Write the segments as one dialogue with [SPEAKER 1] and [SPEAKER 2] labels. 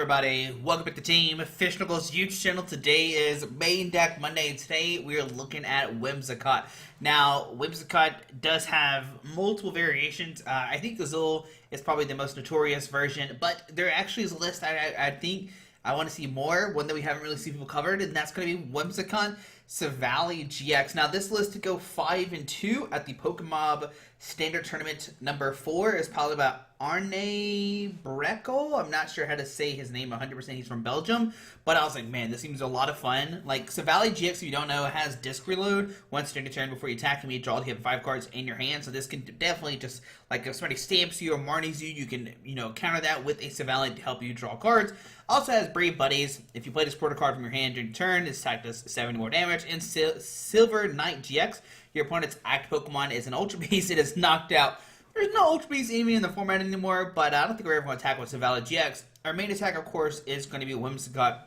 [SPEAKER 1] everybody? Welcome back to Team Fish Knuckles YouTube channel. Today is Main Deck Monday, and today we are looking at Whimsicott. Now, Whimsicott does have multiple variations. I think Azul is probably the most notorious version, but there actually is a list I think I want to see more, one that we haven't really seen people covered, and that's going to be Whimsicott Silvally-GX. Now, this list to go 5 and 2 at the Pokemon Standard Tournament number 4 is probably about Arne Breckel. I'm not sure how to say his name 100%. He's from Belgium, but I was like, man, this seems a lot of fun. Like, Silvally-GX, if you don't know, has disc reload. Once during the turn before you attack him, you draw to have 5 cards in your hand. So this can definitely just, like, if somebody stamps you or Marnies you, you can, counter that with a Silvally to help you draw cards. Also has Brave Buddies. If you play this support card from your hand during the turn, this attack does 70 more damage. And Silvally-GX, your opponent's active Pokemon is an Ultra Beast. It is knocked out. There's no Ultra Beast even in the format anymore, but I don't think we're ever going to attack with Silvally-GX. Our main attack, of course, is going to be Whimsicott.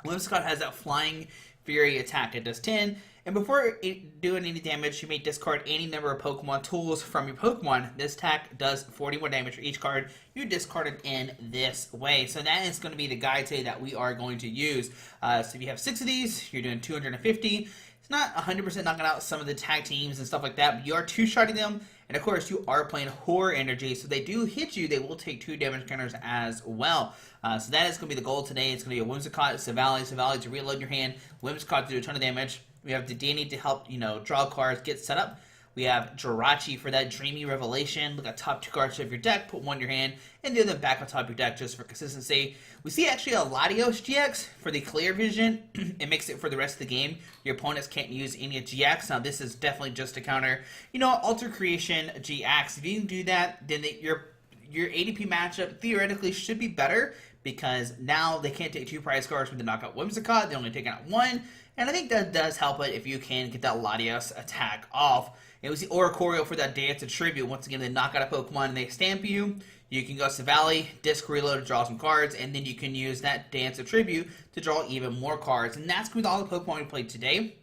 [SPEAKER 1] Whimsicott has that Flying Fury attack. It does 10. And before doing any damage, you may discard any number of Pokemon tools from your Pokemon. This attack does 40 more damage for each card you discarded in this way. So that is going to be the guide today that we are going to use. So if you have 6 of these, you're doing 250. It's not 100% knocking out some of the tag teams and stuff like that, but you are two-shotting them. And of course, you are playing Horror Energy, so they do hit you. They will take 2 damage counters as well. So that is going to be the goal today. It's going to be a Whimsicott, Silvally to reload your hand, Whimsicott to do a ton of damage. We have Dedenne to help, draw cards, get set up. We have Jirachi for that Dreamy Revelation. Look at top 2 cards of your deck, put 1 in your hand, and the other back on top of your deck just for consistency. We see actually a Latios-GX for the clear vision. It makes it for the rest of the game. Your opponents can't use any of GX. Now this is definitely just to counter, Alter Creation GX. If you can do that, then your ADP matchup theoretically should be better, because now they can't take 2 prize cards when they knock out Whimsicott. They only take out 1. And I think that does help it if you can get that Latios attack off. It was the Oricorio for that Dance of Tribute. Once again, they knock out a Pokemon and they stamp you. You can go Silvally, disc reload to draw some cards, and then you can use that Dance of Tribute to draw even more cards. And that's going to be all the Pokemon we played today.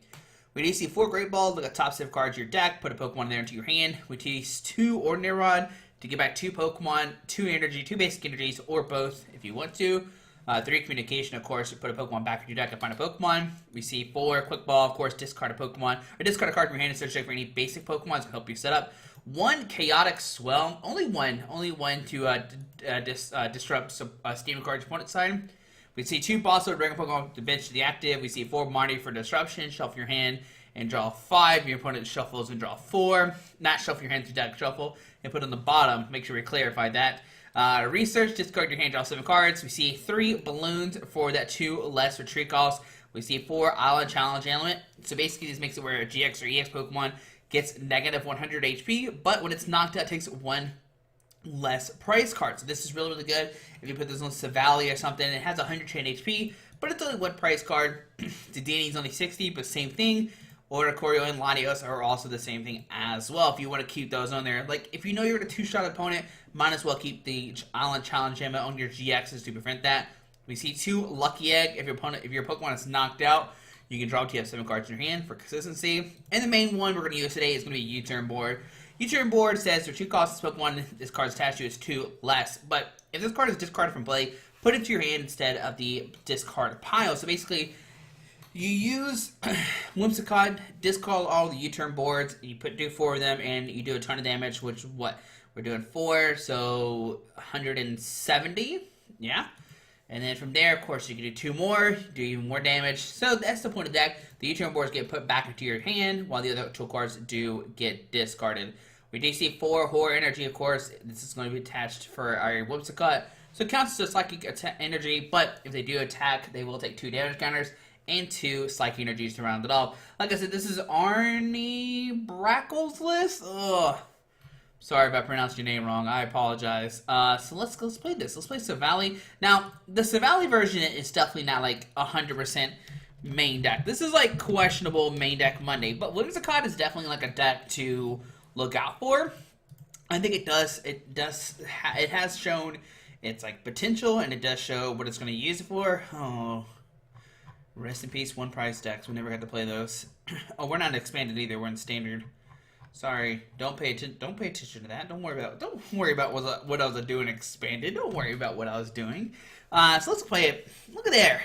[SPEAKER 1] We do see 4 Great Balls, look at top 7 cards of your deck, put a Pokemon there into your hand. We use 2 Ordinary Rod to get back 2 Pokemon, 2 energy, 2 basic energies, or both if you want to. 3 Communication, of course, you put a Pokemon back in your deck and find a Pokemon. We see 4 Quick Ball, of course, discard a Pokemon, or discard a card from your hand and search for any basic Pokemon to help you set up. 1 Chaotic Swell, only one to disrupt some steam cards opponent's side. We see 2 Boss Lord, bring a Pokemon to the bench to the active. We see 4 Marnie for disruption, shuffle your hand and draw 5. Your opponent shuffles and draw 4. Not shuffle your hand to deck, shuffle, and put on the bottom. Make sure we clarify that. Research, discard your hand, draw 7 cards. We see 3 balloons for that 2 less retreat costs. We see 4 Island Challenge Amulet. So basically this makes it where a GX or EX Pokemon gets negative 100 HP, but when it's knocked out, it takes 1 less prize card. So this is really, really good. If you put this on Silvally or something, it has 110 HP, but it's only 1 prize card. Dedenne's only 60, but same thing. Oricorio and Latios are also the same thing as well, if you want to keep those on there. Like, if you know you're a 2-shot opponent, might as well keep the Island Challenge Gem on your GXs to prevent that. We see 2 Lucky Egg. If your Pokemon is knocked out, you can draw to have 7 cards in your hand for consistency. And the main one we're going to use today is going to be U-Turn Board. U-Turn Board says for 2 costs this Pokemon this card's attached to is 2 less. But if this card is discarded from play, put it to your hand instead of the discard pile. So basically, you use Whimsicott, discard all the U-Turn boards, you do 4 of them, and you do a ton of damage, which, what? We're doing 4, so 170, yeah? And then from there, of course, you can do 2 more, do even more damage. So that's the point of the deck. The U-Turn boards get put back into your hand, while the other 2 cards do get discarded. We do see 4 Horror Energy, of course. This is going to be attached for our Whimsicott. So it counts as a Psychic Energy, but if they do attack, they will take 2 damage counters and 2 Psychic Energies to round it off. Like I said, this is Arne Breckel's list. Ugh. Sorry if I pronounced your name wrong. I apologize. So let's play this. Let's play Silvally. Now, the Silvally version is definitely not like 100% main deck. This is like questionable main deck Monday, but Whimsicott is definitely like a deck to look out for. I think it has shown its like potential, and it does show what it's going to use it for. Oh. Rest in peace, 1 prize decks. We never had to play those. Oh, we're not expanded either. We're in standard. Sorry, don't pay attention. Don't pay attention to that. Don't worry about. Don't worry about what I was doing. Expanded. Don't worry about what I was doing. So let's play it. Look at there.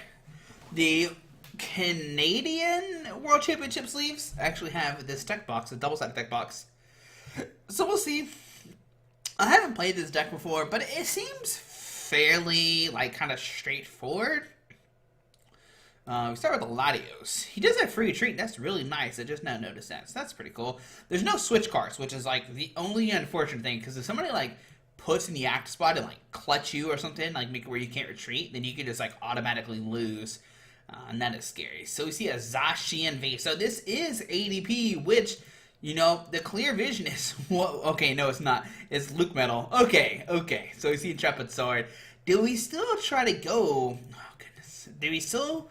[SPEAKER 1] The Canadian World Championship sleeves actually have this deck box, a double-sided deck box. So we'll see. I haven't played this deck before, but it seems fairly like kind of straightforward. We start with the Latios. He does have free retreat. That's really nice. I just now noticed that. So that's pretty cool. There's no switch cards, which is like the only unfortunate thing. Because if somebody like puts in the active spot and like clutch you or something, like make it where you can't retreat, then you can just like automatically lose. And that is scary. So we see a Zashi and V. So this is ADP, which, you know, the clear vision is... Well, okay, no, it's not. It's Luke Metal. Okay. So we see Intrepid Sword. Do we still try to go... Oh, goodness. Do we still...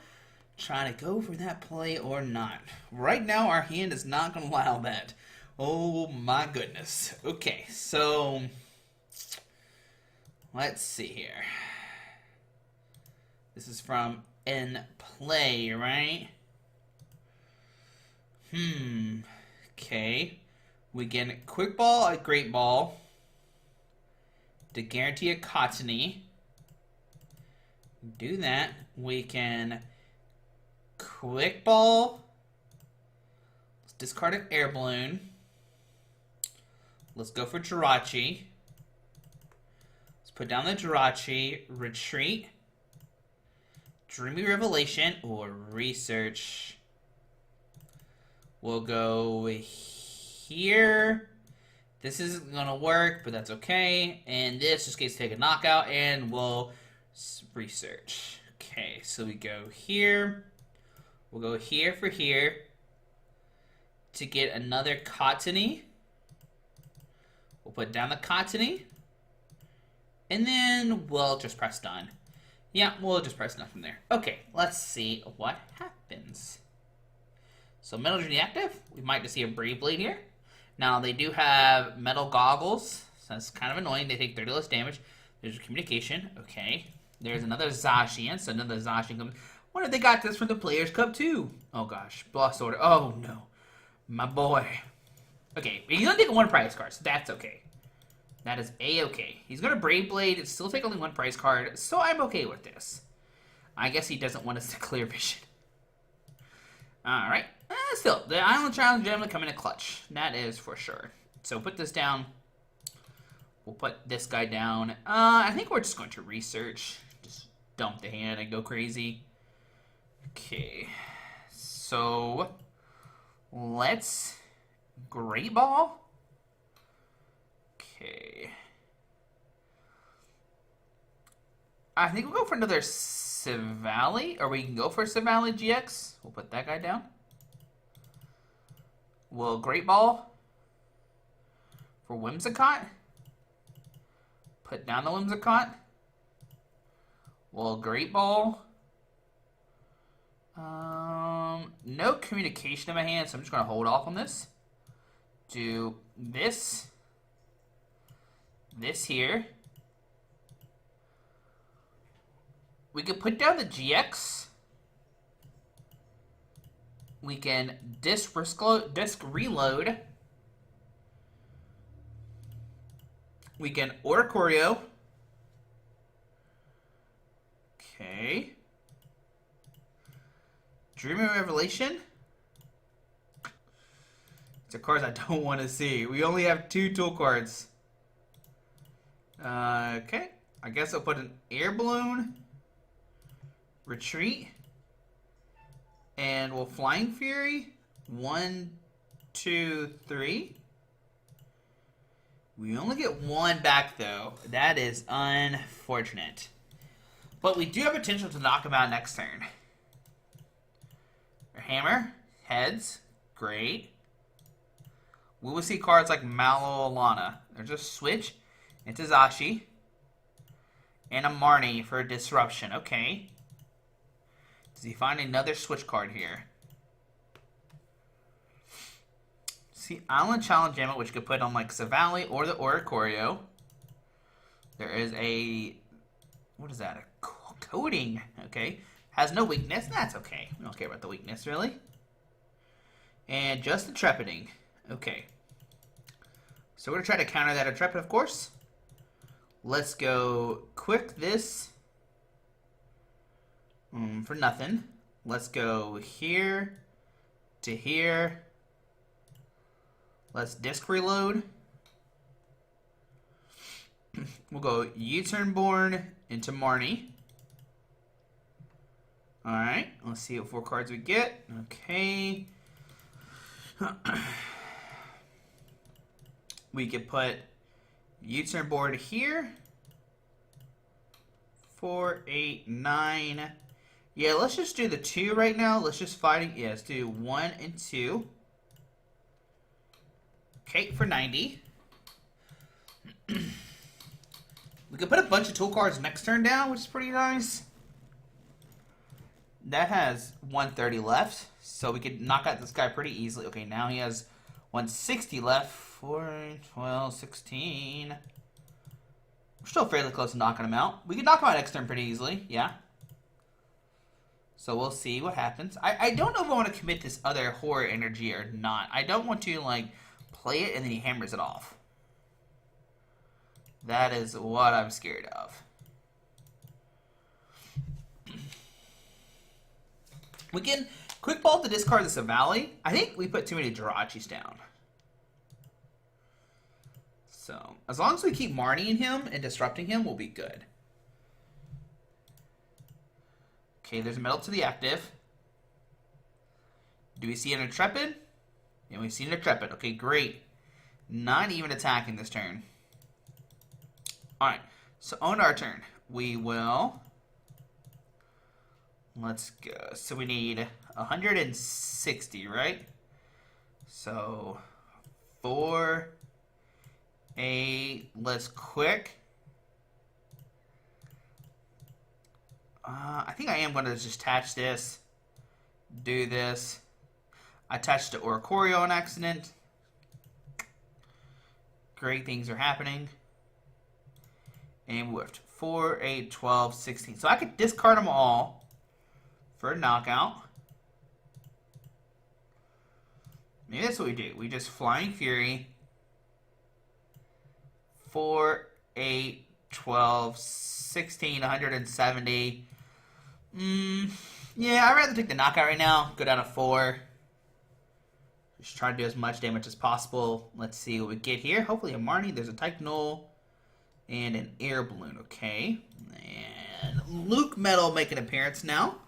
[SPEAKER 1] try to go for that play or not? Right now, our hand is not going to allow that. Oh my goodness. Okay, so let's see here. This is from In Play, right? Okay. We get a Quick Ball, a Great Ball to guarantee a Cottonee. Do that. We can Quick Ball. Let's discard an Air Balloon. Let's go for Jirachi. Let's put down the Jirachi. Retreat. Dreamy Revelation or Research. We'll go here. This isn't going to work, but that's okay. And this just gets to take a knockout, and we'll research. Okay, so we go here. We'll go here for here to get another Cottonee. We'll put down the Cottonee. And then we'll just press done. Yeah, we'll just press done from there. Okay, let's see what happens. So Metal Journey active. We might just see a Brave Blade here. Now, they do have Metal Goggles. So that's kind of annoying. They take 30 less damage. There's a Communication. Okay. There's another Zacian. So another Zacian comes. What if they got this from the Players' Cup too? Oh gosh, Boss Order. Oh no, my boy. Okay, he's gonna take one prize card, so that's okay. That is a-okay. He's gonna Brave Blade, still take only one prize card, so I'm okay with this. I guess he doesn't want us to clear vision. Alright, still, the Island Challenge Gem will come in a clutch. That is for sure. So put this down. We'll put this guy down. I think we're just going to research. Just dump the hand and go crazy. Okay, so let's Great Ball. Okay, I think we'll go for another Silvally, or we can go for Silvally-GX. We'll put that guy down. We'll Great Ball for Whimsicott. Put down the Whimsicott. We'll Great Ball. No communication in my hand, so I'm just going to hold off on this. Do this. This here. We can put down the GX. We can disc reload. We can Oricorio. Okay. Dream of Revelation. It's a cards I don't want to see. We only have 2 tool cards. Okay. I guess I'll put an Air Balloon. Retreat. And we'll Flying Fury. 1, 2, 3. We only get 1 back, though. That is unfortunate. But we do have potential to knock him out next turn. Hammer, heads, great. We will see cards like Malolana. There's a switch into Zashi. And a Marnie for a disruption. Okay. Does he find another switch card here? See, Island Challenge Amulet, which you could put on like Silvally or the Oricorio. There is a... What is that? A coating. Okay. Has no weakness. That's okay. We don't care about the weakness, really. And just Intrepiding. Okay. So we're going to try to counter that Intrepid, of course. Let's go quick this for nothing. Let's go here to here. Let's disk reload. We'll go U-Turn Board into Marnie. Alright, let's see what 4 cards we get. Okay. We could put U-Turn Board here. 4, 8, 9. Yeah, let's just do the 2 right now. Let's just fight. Yeah, let's do 1 and 2. Okay, for 90. We could put a bunch of tool cards next turn down, which is pretty nice. That has 130 left, so we could knock out this guy pretty easily. Okay, now he has 160 left. 4, 12, 16. We're still fairly close to knocking him out. We could knock him out next turn pretty easily, yeah. So we'll see what happens. I don't know if I want to commit this other horror energy or not. I don't want to, like, play it and then he hammers it off. That is what I'm scared of. We can quick ball to discard the Silvally. I think we put too many Jirachis down. So, as long as we keep Marnie in him and disrupting him, we'll be good. Okay, there's a medal to the active. Do we see an Intrepid? Yeah, we see an Intrepid. Okay, great. Not even attacking this turn. Alright, so on our turn, we will... Let's go. So we need 160, right? So 4, 8. Let's quick. I think I am going to just attach this. Do this. I attached to Oricorio on accident. Great things are happening. And whiffed. 4, 8, 12, 16. So I could discard them all for a knockout. Maybe that's what we do. We just Flying Fury. 4, 8, 12, 16, 170. Yeah, I'd rather take the knockout right now. Go down to 4. Just try to do as much damage as possible. Let's see what we get here. Hopefully a Marnie. There's a Type Null and an Air Balloon. Okay. And Luke Metal make an appearance now.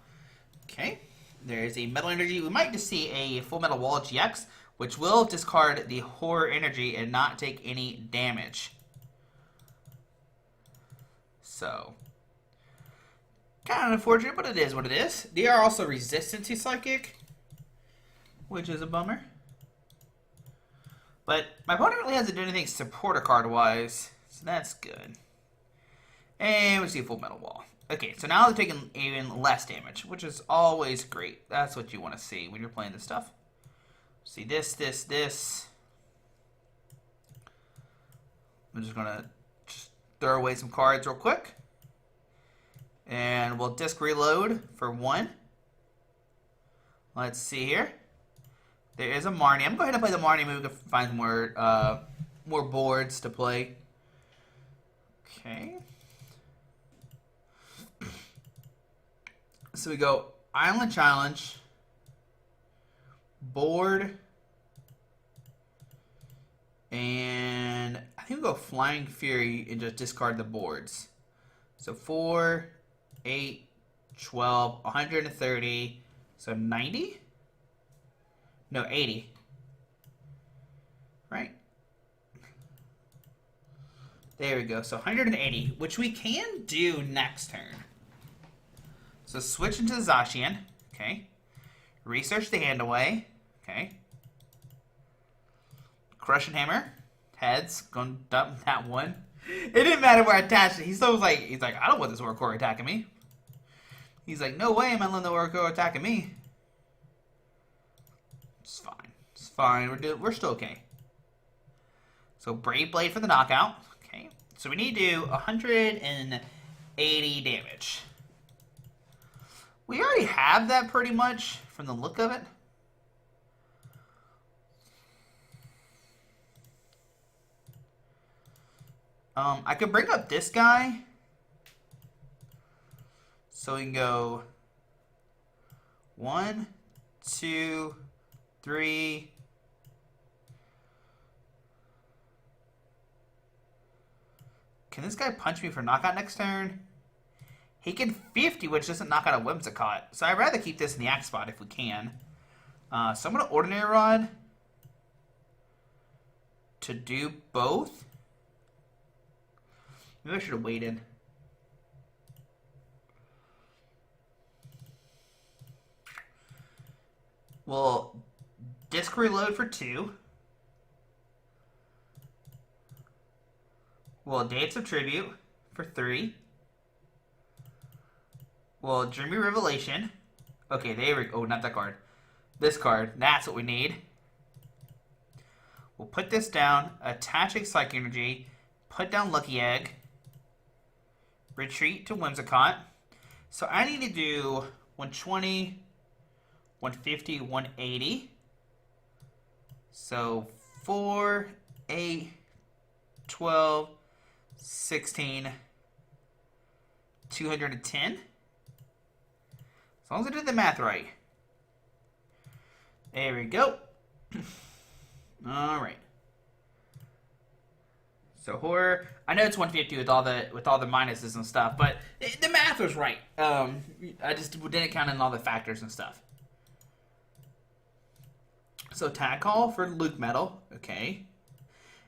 [SPEAKER 1] Okay, there's a Metal Energy. We might just see a Full Metal Wall GX, which will discard the Horror Energy and not take any damage. So, kind of unfortunate, but it is what it is. They are also resistant to Psychic, which is a bummer. But my opponent really hasn't done anything supporter card-wise, so that's good. And we see a Full Metal Wall. Okay, so now they're taking even less damage, which is always great. That's what you want to see when you're playing this stuff. See this, this, this. I'm just going to throw away some cards real quick. And we'll disc reload for 1. Let's see here. There is a Marnie. I'm going to play the Marnie. Maybe we can find more boards to play. Okay. So we go Island Challenge, board, and I think we go Flying Fury and just discard the boards. So 4, 8, 12, 130, so 90? No, 80. Right? There we go, so 180, which we can do next turn. So switch into the Zacian, okay. Research the hand away, okay. Crushing Hammer, heads, gonna dump that one. It didn't matter where I attached it. He's like, I don't want this Oricorio attacking me. He's like, no way am I letting the Oricorio attacking me. It's fine. It's fine. We're still okay. So Brave Blade for the knockout. Okay. So we need to do 180 damage. We already have that pretty much from the look of it. I could bring up this guy. So we can go 1, 2, 3. Can this guy punch me for knockout next turn? He can 50, which doesn't knock out a Whimsicott. So I'd rather keep this in the axe spot if we can. So I'm going to Ordinary Rod to do both. Maybe I should have waited. We'll disc reload for 2. We'll Dance of Tribute for 3. We'll Dreamy Revelation. Okay, there we go. Oh, not that card. This card. That's what we need. We'll put this down, attach Psychic Energy, put down Lucky Egg, retreat to Whimsicott. So I need to do 120, 150, 180. So 4, 8, 12, 16, 210. As long as I did the math right. There we go. All right. So horror. I know it's 150 with all the minuses and stuff, but the math was right. I just didn't count in all the factors and stuff. So tag call for Luke Metal. Okay.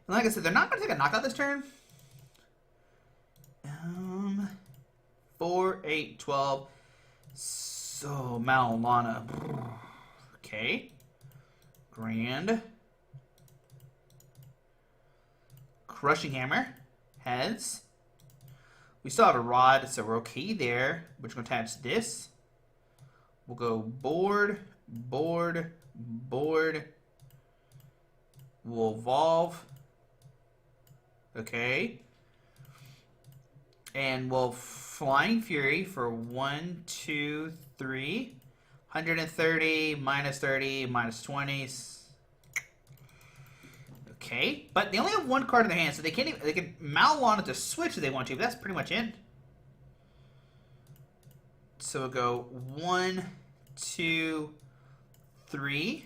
[SPEAKER 1] And like I said, they're not going to take a knockout this turn. 4, 8, 12. So Malolana. Okay. Grand. Crushing Hammer. Heads. We still have a rod, so we're okay there. We're just going to attach this. We'll go board, board, board. We'll evolve. Okay. And we'll Flying Fury for 1, 2, 3. 130, minus 30, minus 20. Okay. But they only have one card in their hand, so they can't even, they can Malolana to switch if they want to, but that's pretty much it. So we'll go 1, 2, 3.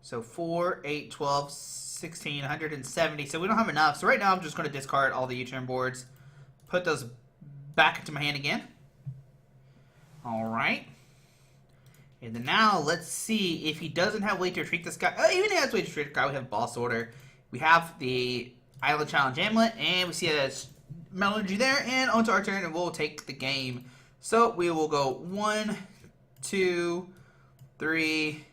[SPEAKER 1] So 4, 8, 12, 16, 170. So we don't have enough. So right now I'm just going to discard all the U-turn boards. Put those back into my hand again. Alright. And then now let's see if he doesn't have way to retreat this guy. Oh, even if he has way to retreat the guy, we have Boss Order. We have the Island Challenge Amulet, and we see a Metal Energy there, and onto our turn, and we'll take the game. So we will go 1, 2, 3,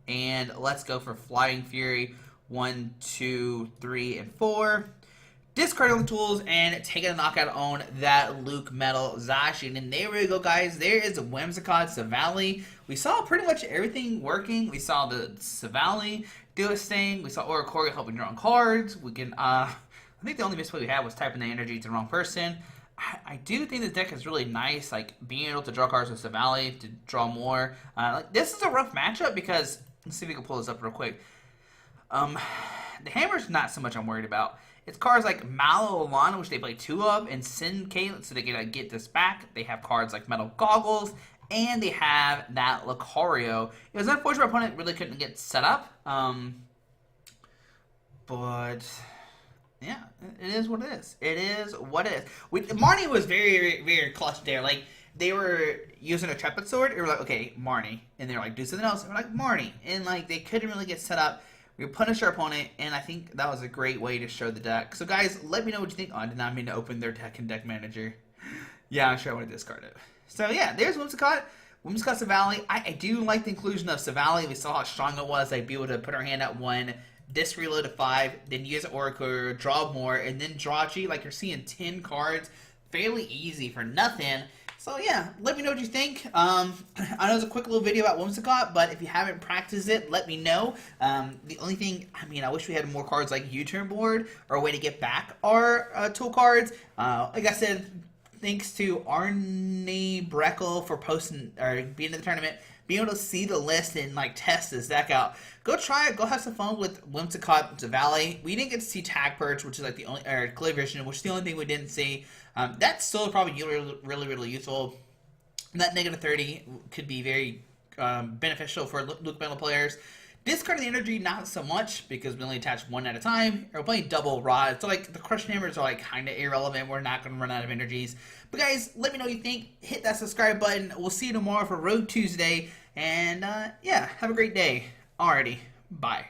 [SPEAKER 1] and let's go for Flying Fury. 1, 2, 3, and 4. Discarding the tools and taking a knockout on that Luke Metal Zacian. And there we go, guys. There is a Whimsicott Silvally. We saw pretty much everything working. We saw the Silvally do its thing. We saw Oricorio helping draw cards. We can, I think the only misplay we had was typing the energy to the wrong person. I do think this deck is really nice, like being able to draw cards with Silvally to draw more. Like this is a rough matchup because, let's see if we can pull this up real quick. The Hammer's not so much I'm worried about. It's cards like Malolana, which they play 2 of, and Syndicate, so they can get this back. They have cards like Metal Goggles, and they have that Lucario. It was unfortunate my opponent really couldn't get set up, but yeah, it is what it is. It is what it is. Marnie was very, very clutch there. Like, they were using a Trepid Sword, and we're like, okay, Marnie. And they were like, do something else. And we're like, Marnie. And like, they couldn't really get set up. We punish our opponent, and I think that was a great way to show the deck. So guys, let me know what you think. Oh, I did not mean to open their deck in Deck Manager. Yeah, I'm sure I want to discard it. So yeah, there's Whimsicott. Whimsicott Silvally. I do like the inclusion of Silvally. We saw how strong it was. Like, be able to put our hand at 1, disc reload to 5, then use Oricorio, draw more, and then Jirachi. Like, you're seeing 10 cards. Fairly easy for nothing. So yeah, let me know what you think. I know it's a quick little video about Whimsicott, but if you haven't practiced it, let me know. The only thing, I mean, I wish we had more cards like U-Turn Board or a way to get back our tool cards. Like I said, thanks to Arnie Breckle for posting or being in the tournament, being able to see the list and like test this deck out. Go try it. Go have some fun with Whimsicott Silvally. We didn't get to see Tag Purge, which is like the only, or Clay Vision, which is the only thing we didn't see. That's still probably really useful. That -30 could be very beneficial for Luke Metal players. Discarding the energy, not so much, because we only attach one at a time. We're playing double rod, so like the crush hammers are like kind of irrelevant. We're not going to run out of energies. But guys, let me know what you think. Hit that subscribe button. We'll see you tomorrow for Road Tuesday. And yeah, have a great day. Alrighty, bye.